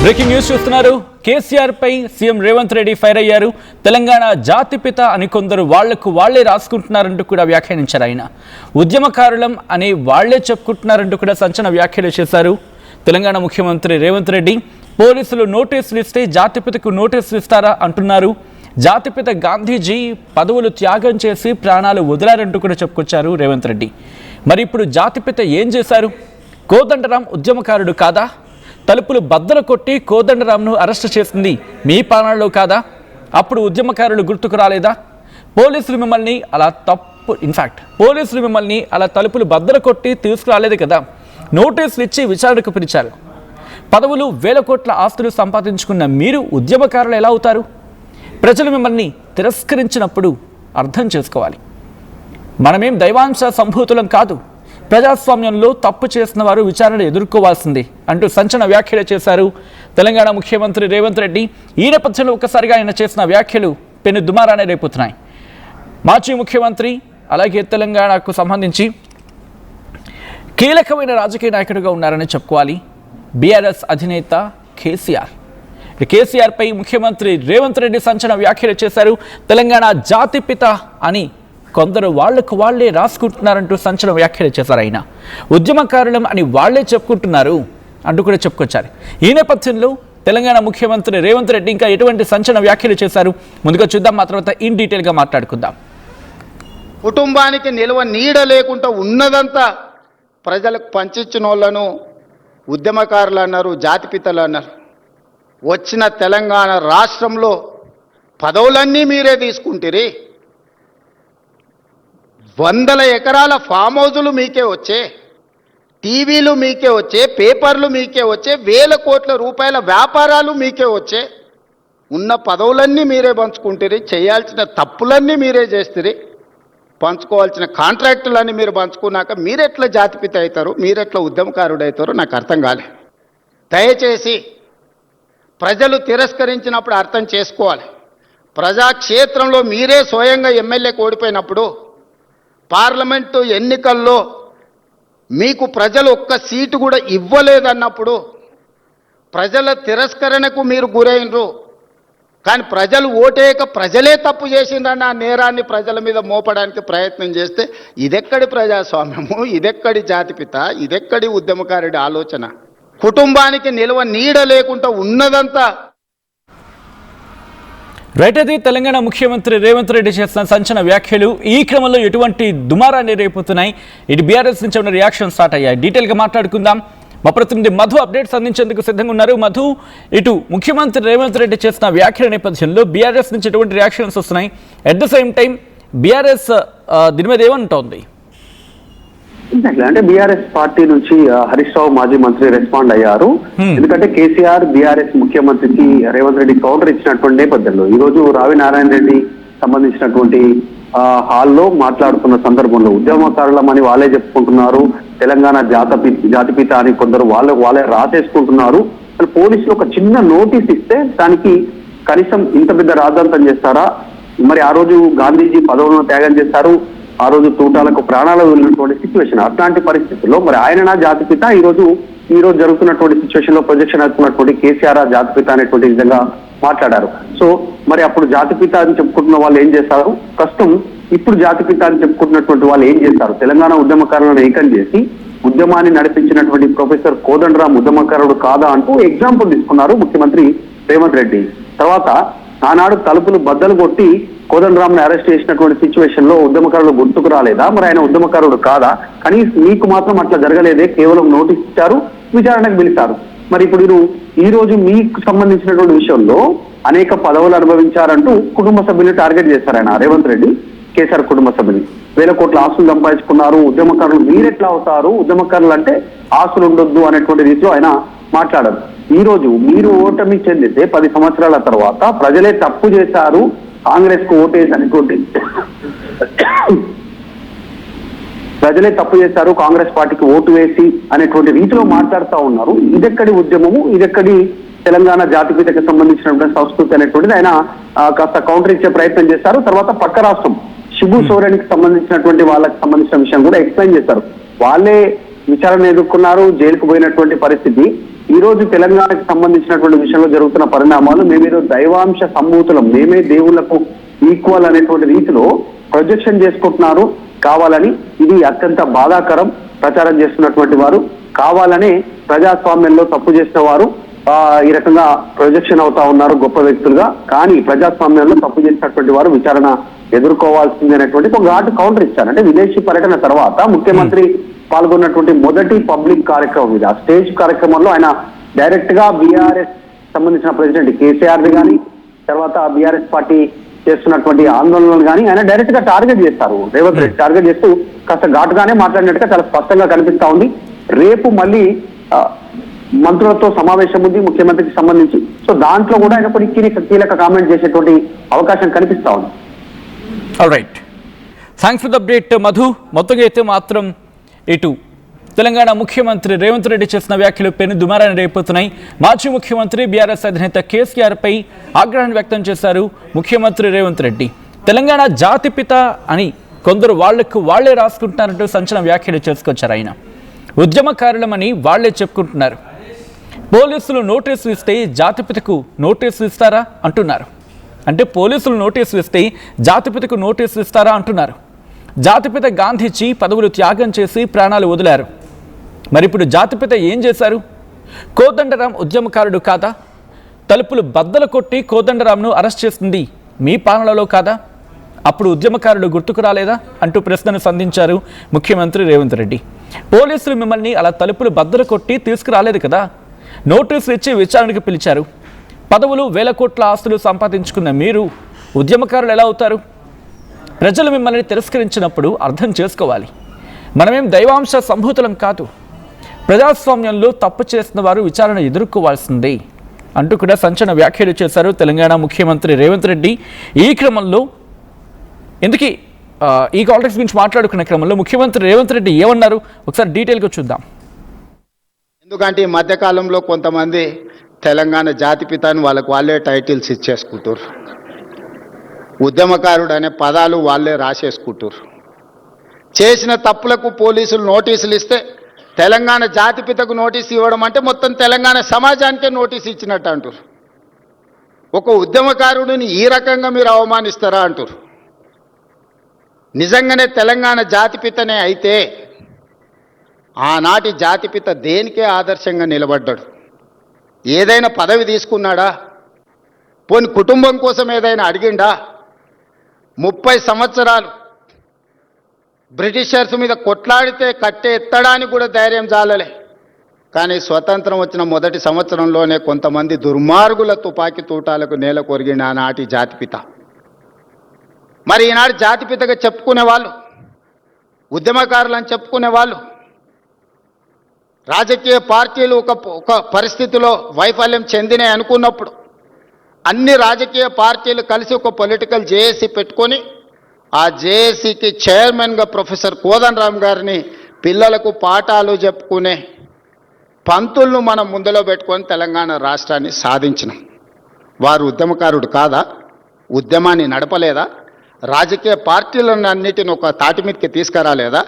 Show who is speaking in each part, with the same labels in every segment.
Speaker 1: Breaking news చూస్తున్నారు. కేసీఆర్ పై CM Revanth Reddy fire అయ్యారు. తెలంగాణ జాతిపిత అని కొందరు వాళ్లకు వాళ్లే రాసుకుంటున్నారంటూ కూడా వ్యాఖ్యానించారు. ఆయన ఉద్యమకారులం అని వాళ్లే చెప్పుకుంటున్నారంటూ కూడా సంచలన వ్యాఖ్యలు చేశారు. తెలంగాణ ముఖ్యమంత్రి రేవంత్ రెడ్డి పోలీసులు నోటీసులు ఇస్తే జాతిపితకు నోటీసులు ఇస్తారా అంటున్నారు. జాతిపిత గాంధీజీ పదవులు త్యాగం చేసి ప్రాణాలు వదిలారంటూ కూడా చెప్పుకొచ్చారు రేవంత్ రెడ్డి. మరి ఇప్పుడు జాతిపిత ఏం చేశారు? కోదండరాం ఉద్యమకారుడు కాదా? తలుపులు బద్దలు కొట్టి కోదండరాంను అరెస్టు చేసింది మీ పాలనలో కాదా? అప్పుడు ఉద్యమకారులు గుర్తుకు రాలేదా? పోలీసులు మిమ్మల్ని అలా తలుపులు బద్దలు కొట్టి తీసుకురాలేదు కదా. నోటీసులు ఇచ్చి విచారణకు పిలిచారు. పదవులు, వేల కోట్ల ఆస్తులు సంపాదించుకున్న మీరు ఉద్యమకారులు ఎలా అవుతారు? ప్రజలు మిమ్మల్ని తిరస్కరించినప్పుడు అర్థం చేసుకోవాలి. మనమేం దైవాంశ సంభూతులం కాదు. ప్రజాస్వామ్యంలో తప్పు చేసిన వారు విచారణ ఎదుర్కోవాల్సిందే అంటూ సంచలన వ్యాఖ్యలు చేశారు తెలంగాణ ముఖ్యమంత్రి రేవంత్ రెడ్డి. ఈ నేపథ్యంలో ఒక్కసారిగా ఆయన చేసిన వ్యాఖ్యలు పెను దుమారాన్ని రేపుతున్నాయి. మాజీ ముఖ్యమంత్రి, అలాగే తెలంగాణకు సంబంధించి కీలకమైన రాజకీయ నాయకుడిగా ఉన్నారని చెప్పుకోవాలి బీఆర్ఎస్ అధినేత కేసీఆర్. కేసీఆర్ పై ముఖ్యమంత్రి రేవంత్ రెడ్డి సంచలన వ్యాఖ్యలు చేశారు. తెలంగాణ జాతిపిత అని కొందరు వాళ్లకు వాళ్లే రాసుకుంటున్నారంటూ సంచలన వ్యాఖ్యలు చేశారు. ఆయన ఉద్యమకారులం అని వాళ్లే చెప్పుకుంటున్నారు అంటూ కూడా చెప్పుకొచ్చారు. ఈ నేపథ్యంలో తెలంగాణ ముఖ్యమంత్రి రేవంత్ రెడ్డి ఇంకా ఎటువంటి సంచలన వ్యాఖ్యలు చేశారు ముందుగా చూద్దాం. ఆ తర్వాత ఇన్ డీటెయిల్గా మాట్లాడుకుందాం.
Speaker 2: కుటుంబానికి నిల్వ నీడ లేకుండా ఉన్నదంతా ప్రజలకు పంచిచ్చిన వాళ్ళను ఉద్యమకారులు అన్నారు, జాతిపితలు అన్నారు. వచ్చిన తెలంగాణ రాష్ట్రంలో పదవులన్నీ మీరే తీసుకుంటారు. 100 ఎకరాల ఫామ్ హౌజులు మీకే వచ్చే, టీవీలు మీకే వచ్చే, పేపర్లు మీకే వచ్చే, వేల కోట్ల రూపాయల వ్యాపారాలు మీకే వచ్చే. ఉన్న పదవులన్నీ మీరే పంచుకుంటారు. చేయాల్సిన తప్పులన్నీ మీరే చేస్తారు. పంచుకోవాల్సిన కాంట్రాక్టులన్నీ మీరు పంచుకున్నాక మీరెట్లా జాతిపిత అవుతారు, మీరెట్లా ఉద్యమకారుడు అవుతారో నాకు అర్థం కాలే. దయచేసి ప్రజలు తిరస్కరించినప్పుడు అర్థం చేసుకోవాలి. ప్రజాక్షేత్రంలో మీరే స్వయంగా ఎమ్మెల్యేకి ఓడిపోయినప్పుడు, పార్లమెంటు ఎన్నికల్లో మీకు ప్రజలు ఒక్క సీటు కూడా ఇవ్వలేదన్నప్పుడు, ప్రజల తిరస్కరణకు మీరు గురైనరు. కానీ ప్రజలు ఓటేయక ప్రజలే తప్పు చేసిందన్న ఆ నేరాన్ని ప్రజల మీద మోపడానికి ప్రయత్నం చేస్తే ఇదెక్కడి ప్రజాస్వామ్యము, ఇదెక్కడి జాతిపిత, ఇదెక్కడి ఉద్యమకారుడి ఆలోచన? కుటుంబానికి నిల్వ నీడ లేకుండా ఉన్నదంతా
Speaker 1: రైట్. అది తెలంగాణ ముఖ్యమంత్రి రేవంత్ రెడ్డి చేసిన సంచలన వ్యాఖ్యలు. ఈ క్రమంలో ఎటువంటి దుమారాన్ని రేపుతున్నాయి? ఇటు బీఆర్ఎస్ నుంచి ఉన్న రియాక్షన్ స్టార్ట్ అయ్యాయి. డీటెయిల్గా మాట్లాడుకుందాం. మా ప్రతినిధి మధు అప్డేట్స్ అందించేందుకు సిద్ధంగా ఉన్నారు. మధు, ఇటు ముఖ్యమంత్రి రేవంత్ రెడ్డి చేసిన వ్యాఖ్యల నేపథ్యంలో బీఆర్ఎస్ నుంచి ఎటువంటి రియాక్షన్స్ వస్తున్నాయి? At the same time BRS దీని మీద ఏమంటోంది?
Speaker 3: అంటే బీఆర్ఎస్ పార్టీ నుంచి హరీష్ రావు మాజీ మంత్రి రెస్పాండ్ అయ్యారు. ఎందుకంటే కేసీఆర్ బీఆర్ఎస్ ముఖ్యమంత్రికి రేవంత్ రెడ్డి కౌంటర్ ఇచ్చినటువంటి నేపథ్యంలో ఈ రోజు రావి నారాయణ రెడ్డి సంబంధించినటువంటి హాల్లో మాట్లాడుతున్న సందర్భంలో ఉద్యమకారులమని వాళ్ళే చెప్పుకుంటున్నారు, తెలంగాణ జాతిపిత అని కొందరు వాళ్ళే రాసేసుకుంటున్నారు. పోలీసులు ఒక చిన్న నోటీస్ ఇస్తే దానికి కనీసం ఇంత పెద్ద రాద్ధాంతం చేస్తారా? మరి ఆ రోజు గాంధీజీ పదవులను త్యాగం చేశారు, ఆ రోజు తూటాలకు ప్రాణాలు వెళ్ళినటువంటి సిచ్యువేషన్. అట్లాంటి పరిస్థితుల్లో మరి ఆయన జాతిపిత ఈ రోజు జరుగుతున్నటువంటి సిచ్యువేషన్ లో ప్రొజెక్షన్ అవుతున్నటువంటి కేసీఆర్ జాతిపిత అనేటువంటి విధంగా మాట్లాడారు. సో మరి అప్పుడు జాతిపిత అని చెప్పుకుంటున్న వాళ్ళు ఏం చేశారు, ప్రస్తుతం ఇప్పుడు జాతిపిత అని చెప్పుకుంటున్నటువంటి వాళ్ళు ఏం చేశారు? తెలంగాణ ఉద్యమకారులను ఏకం చేసి ఉద్యమాన్ని నడిపించినటువంటి ప్రొఫెసర్ కోదండరాం ఉద్యమకారుడు కాదా అంటూ ఎగ్జాంపుల్ తీసుకున్నారు ముఖ్యమంత్రి రేవంత్ రెడ్డి. తర్వాత ఆనాడు తలుపులు బద్దలు కొట్టి కోదండరాంని అరెస్ట్ చేసినటువంటి సిచ్యువేషన్ లో ఉద్యమకారులు గుర్తుకు రాలేదా? మరి ఆయన ఉద్యమకారుడు కాదా? కానీ మీకు మాత్రం అట్లా జరగలేదే, కేవలం నోటీస్ ఇచ్చారు, విచారణకు పిలిచారు. మరి ఇప్పుడు ఈ రోజు మీకు సంబంధించినటువంటి విషయంలో అనేక పదవులు అనుభవించారంటూ కుటుంబ సభ్యులు టార్గెట్ చేశారు ఆయన రేవంత్ రెడ్డి. కేసీఆర్ కుటుంబ సభ్యులు వేల కోట్ల ఆస్తులు సంపాదించుకున్నారు, ఉద్యమకారులు మీరెట్లా అవుతారు, ఉద్యమకారులు అంటే ఆస్తులు ఉండొద్దు అనేటువంటి రీతిలో ఆయన మాట్లాడారు. ఈ రోజు మీరు ఓటమి చెందితే 10 సంవత్సరాల తర్వాత ప్రజలే తప్పు చేశారు, కాంగ్రెస్ కు ఓటేసి అనుకోండి, ప్రజలే తప్పు చేశారు, కాంగ్రెస్ పార్టీకి ఓటు వేసి అనేటువంటి రీతిలో మాట్లాడుతూ ఉన్నారు. ఇదెక్కడి ఉద్యమము, ఇదెక్కడి తెలంగాణ జాతిపితకు సంబంధించినటువంటి సంస్కృతి అనేటువంటిది ఆయన కాస్త కౌంటర్ ఇచ్చే ప్రయత్నం చేశారు. తర్వాత పక్క రాష్ట్రం శిబు సోరెన్కి సంబంధించినటువంటి వాళ్ళకి సంబంధించిన విషయం కూడా ఎక్స్ప్లెయిన్ చేశారు. వాళ్ళే విచారణ ఎదుర్కొన్నారు, జైలుకు పోయినటువంటి పరిస్థితి. ఈ రోజు తెలంగాణకు సంబంధించినటువంటి విషయంలో జరుగుతున్న పరిణామాలు మేమేదో దైవాంశ సంభూతులం, మేమే దేవుళ్లకు ఈక్వల్ అనేటువంటి రీతిలో ప్రొజెక్షన్ చేసుకుంటున్నారు కావాలని. ఇది అత్యంత బాధాకరం. ప్రచారం చేస్తున్నటువంటి వారు కావాలనే ప్రజాస్వామ్యంలో తప్పు చేసిన వారు ఈ రకంగా ప్రొజెక్షన్ అవుతా ఉన్నారు గొప్ప వ్యక్తులుగా. కానీ ప్రజాస్వామ్యంలో తప్పు చేసినటువంటి వారు విచారణ ఎదుర్కోవాల్సిందనేటువంటి ఒక ఘాటు కౌంటర్ ఇచ్చారు. అంటే విదేశీ పర్యటన తర్వాత ముఖ్యమంత్రి పాల్గొన్నటువంటి మొదటి పబ్లిక్ కార్యక్రమం ఇది. ఆ స్టేజ్ కార్యక్రమంలో ఆయన డైరెక్ట్ గా బీఆర్ఎస్ సంబంధించిన ప్రెసిడెంట్ కేసీఆర్ కానీ, తర్వాత బీఆర్ఎస్ పార్టీ చేస్తున్నటువంటి ఆందోళనలు కానీ ఆయన డైరెక్ట్ గా టార్గెట్ చేస్తారు. రేవంత్ రెడ్డి టార్గెట్ చేస్తూ కాస్త ఘాటుగానే మాట్లాడినట్టుగా చాలా స్పష్టంగా కనిపిస్తా ఉంది. రేపు మళ్ళీ మంత్రులతో సమావేశం ఉంది ముఖ్యమంత్రికి సంబంధించి. సో దాంట్లో కూడా ఆయన కొన్ని కీలక కామెంట్ చేసేటువంటి అవకాశం కనిపిస్తా ఉంది.
Speaker 1: Right, thanks for the update Madhu. మొత్తంగా అయితే మాత్రం ఇటు తెలంగాణ ముఖ్యమంత్రి రేవంత్ రెడ్డి చేసిన వ్యాఖ్యలు పెను దుమారాన్ని రేపుతున్నాయి. మాజీ ముఖ్యమంత్రి బీఆర్ఎస్ అధినేత కేసీఆర్ పై ఆగ్రహాన్ని వ్యక్తం చేశారు ముఖ్యమంత్రి రేవంత్ రెడ్డి. తెలంగాణ జాతిపిత అని కొందరు వాళ్లకు వాళ్లే రాసుకుంటున్నారంటూ సంచలన వ్యాఖ్యలు చేసుకొచ్చారు ఆయన. ఉద్యమకారులమని వాళ్లే చెప్పుకుంటున్నారు. పోలీసులు నోటీసులు ఇస్తే జాతిపితకు నోటీసులు ఇస్తారా అంటున్నారు. అంటే పోలీసులు నోటీసులు ఇస్తే జాతిపితకు నోటీసులు ఇస్తారా అంటున్నారు. జాతిపిత గాంధీజీ పదవులు త్యాగం చేసి ప్రాణాలు వదిలారు. మరి ఇప్పుడు జాతిపిత ఏం చేశారు? కోదండరాం ఉద్యమకారుడు కాదా? తలుపులు బద్దలు కొట్టి కోదండరాంను అరెస్ట్ చేసింది మీ పాలనలో కాదా? అప్పుడు ఉద్యమకారుడు గుర్తుకు రాలేదా అంటూ ప్రశ్నను సంధించారు ముఖ్యమంత్రి రేవంత్ రెడ్డి. పోలీసులు మిమ్మల్ని అలా తలుపులు బద్దలు కొట్టి తీసుకురాలేదు కదా, నోటీసులు ఇచ్చి విచారణకు పిలిచారు. పదవులు, వేల కోట్ల ఆస్తులు సంపాదించుకున్న మీరు ఉద్యమకారులు ఎలా అవుతారు? ప్రజలు మిమ్మల్ని తిరస్కరించినప్పుడు అర్థం చేసుకోవాలి. మనమేం దైవాంశ సంభూతులం కాదు. ప్రజాస్వామ్యంలో తప్పు చేసిన వారు విచారణ ఎదుర్కోవాల్సిందే అంటూ కూడా సంచలన వ్యాఖ్యలు చేశారు తెలంగాణ ముఖ్యమంత్రి రేవంత్ రెడ్డి. ఈ క్రమంలో ఎందుకు ఈ కాంటాక్ట్స్ గురించి మాట్లాడుకున్న క్రమంలో ముఖ్యమంత్రి రేవంత్ రెడ్డి ఏమన్నారు ఒకసారి డీటెయిల్గా చూద్దాం.
Speaker 2: ఎందుకంటే ఈ మధ్యకాలంలో కొంతమంది తెలంగాణ జాతిపితాన్ని వాళ్ళే టైటిల్స్ ఇచ్చేసుకుంటారు. ఉద్యమకారుడు అనే పదాలు వాళ్ళే రాసేసుకుంటారు. చేసిన తప్పులకు పోలీసులు నోటీసులు ఇస్తే తెలంగాణ జాతిపితకు నోటీసు ఇవ్వడం అంటే మొత్తం తెలంగాణ సమాజానికే నోటీసు ఇచ్చినట్టు అంటారు. ఒక ఉద్యమకారుడిని ఈ రకంగా మీరు అవమానిస్తారా అంటారు. నిజంగానే తెలంగాణ జాతిపితనే అయితే ఆనాటి జాతిపిత దేనికే ఆదర్శంగా నిలబడ్డాడు? ఏదైనా పదవి తీసుకున్నాడా? పోని కుటుంబం కోసం ఏదైనా అడిగిండా? 30 సంవత్సరాలు బ్రిటిషర్స్ మీద కొట్లాడితే కట్టె ఎత్తడానికి కూడా ధైర్యం చాలలే. కానీ స్వతంత్రం వచ్చిన మొదటి సంవత్సరంలోనే కొంతమంది దుర్మార్గుల తుపాకీ తూటాలకు నేల కొరిగిన ఆనాటి జాతిపిత. మరి ఈనాడు జాతిపితగా చెప్పుకునే వాళ్ళు, ఉద్యమకారులని చెప్పుకునే వాళ్ళు, రాజకీయ పార్టీలు ఒక పరిస్థితిలో వైఫల్యం చెందినాయి అనుకున్నప్పుడు అన్ని రాజకీయ పార్టీలు కలిసి ఒక పొలిటికల్ జేఏసీ పెట్టుకొని ఆ జేఏసీకి చైర్మన్గా ప్రొఫెసర్ కోదండరాం గారిని పిల్లలకు పాఠాలు చెప్పుకునే పంతులను మనం ముందులో పెట్టుకొని తెలంగాణ రాష్ట్రాన్ని సాధించినాం. వారు ఉద్యమకారుడు కాదా? ఉద్యమాన్ని నడపలేదా? రాజకీయ పార్టీలను అన్నిటిని ఒక తాటి మీదకి తీసుకురాలేదా?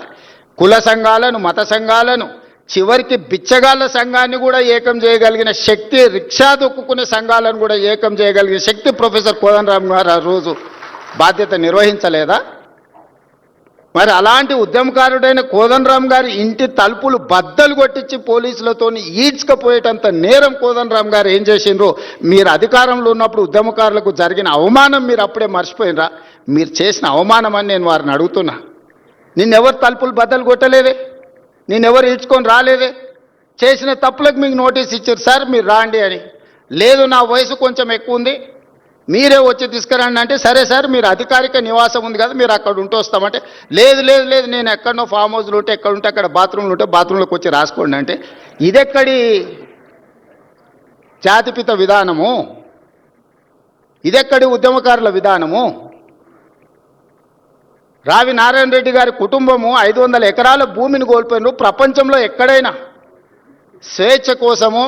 Speaker 2: కుల సంఘాలను, మత సంఘాలను, చివరికి బిచ్చగాళ్ళ సంఘాన్ని కూడా ఏకం చేయగలిగిన శక్తి, రిక్షా దొక్కుకునే సంఘాలను కూడా ఏకం చేయగలిగిన శక్తి ప్రొఫెసర్ కోదండరాం గారు ఆ రోజు బాధ్యత నిర్వహించలేదా? మరి అలాంటి ఉద్యమకారుడైన కోదండరాం గారి ఇంటి తలుపులు బద్దలు కొట్టించి పోలీసులతో ఈడ్చుకపోయేటంత నేరం కోదండరాం గారు ఏం చేసిండ్రో మీరు అధికారంలో ఉన్నప్పుడు ఉద్యమకారులకు జరిగిన అవమానం మీరు అప్పుడే మర్చిపోయినరా? మీరు చేసిన అవమానం అని నేను వారిని అడుగుతున్నా. నిన్నెవరు తలుపులు బద్దలు కొట్టలేదే, నేనెవరు ఈడ్చుకొని రాలేదే. చేసిన తప్పులకు మీకు నోటీస్ ఇచ్చారు, సార్ మీరు రాండి అని. లేదు నా వయసు కొంచెం ఎక్కువ ఉంది, మీరే వచ్చి తీసుకురండి అంటే, సరే సార్ మీరు అధికారిక నివాసం ఉంది కదా మీరు అక్కడ ఉంటూ వస్తామంటే, లేదు లేదు లేదు నేను ఎక్కడనో ఫామ్ హౌస్లు ఉంటే ఎక్కడ ఉంటే అక్కడ బాత్రూమ్లు ఉంటే బాత్రూంలోకి వచ్చి రాసుకోండి అంటే, ఇదెక్కడి జాతిపిత విధానము? ఇదెక్కడి ఉద్యమకారుల విధానము? రావి నారాయణ రెడ్డి గారి కుటుంబము 500 ఎకరాల భూమిని కోల్పోయినారు. ప్రపంచంలో ఎక్కడైనా స్వేచ్ఛ కోసము,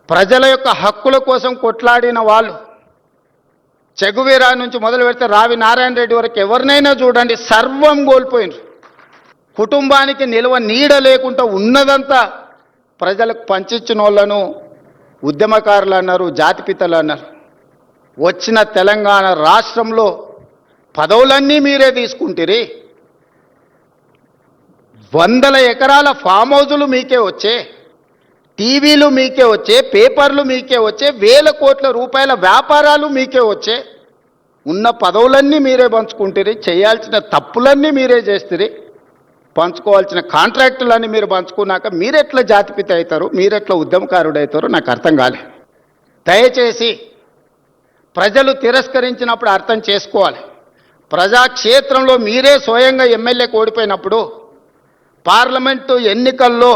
Speaker 2: ప్రజల యొక్క హక్కుల కోసం కొట్లాడిన వాళ్ళు, చెగువీరా నుంచి మొదలు పెడితే రావి నారాయణ రెడ్డి వరకు ఎవరినైనా చూడండి, సర్వం కోల్పోయినారు. కుటుంబానికి నిల్వ నీడ లేకుండా ఉన్నదంతా ప్రజలకు పంచిచ్చిన వాళ్ళను ఉద్యమకారులు అన్నారు, జాతిపితలు అన్నారు. వచ్చిన తెలంగాణ రాష్ట్రంలో పదవులన్నీ మీరే తీసుకుంటారు. వందల ఎకరాల ఫామ్ హౌజులు మీకే వచ్చే, టీవీలు మీకే వచ్చే, పేపర్లు మీకే వచ్చే, వేల కోట్ల రూపాయల వ్యాపారాలు మీకే వచ్చే. ఉన్న పదవులన్నీ మీరే పంచుకుంటారు, చేయాల్సిన తప్పులన్నీ మీరే చేస్తారు, పంచుకోవాల్సిన కాంట్రాక్టులన్నీ మీరు పంచుకున్నాక మీరెట్లా జాతిపిత అవుతారు, మీరెట్లా ఉద్యమకారుడు అవుతారో నాకు అర్థం కాలే. దయచేసి ప్రజలు తిరస్కరించినప్పుడు అర్థం చేసుకోవాలి. ప్రజాక్షేత్రంలో మీరే స్వయంగా ఎమ్మెల్యేకి ఓడిపోయినప్పుడు, పార్లమెంటు ఎన్నికల్లో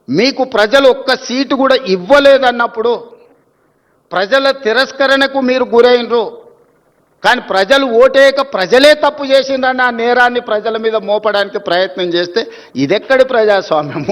Speaker 2: మీకు ప్రజలు ఒక్క సీటు కూడా ఇవ్వలేదన్నప్పుడు ప్రజల తిరస్కరణకు మీరు గురైనరు. కానీ ప్రజలు ఓటేయక ప్రజలే తప్పు చేసిండ్రన్న నేరాన్ని ప్రజల మీద మోపడానికి ప్రయత్నం చేస్తే ఇదెక్కడి ప్రజాస్వామ్యం?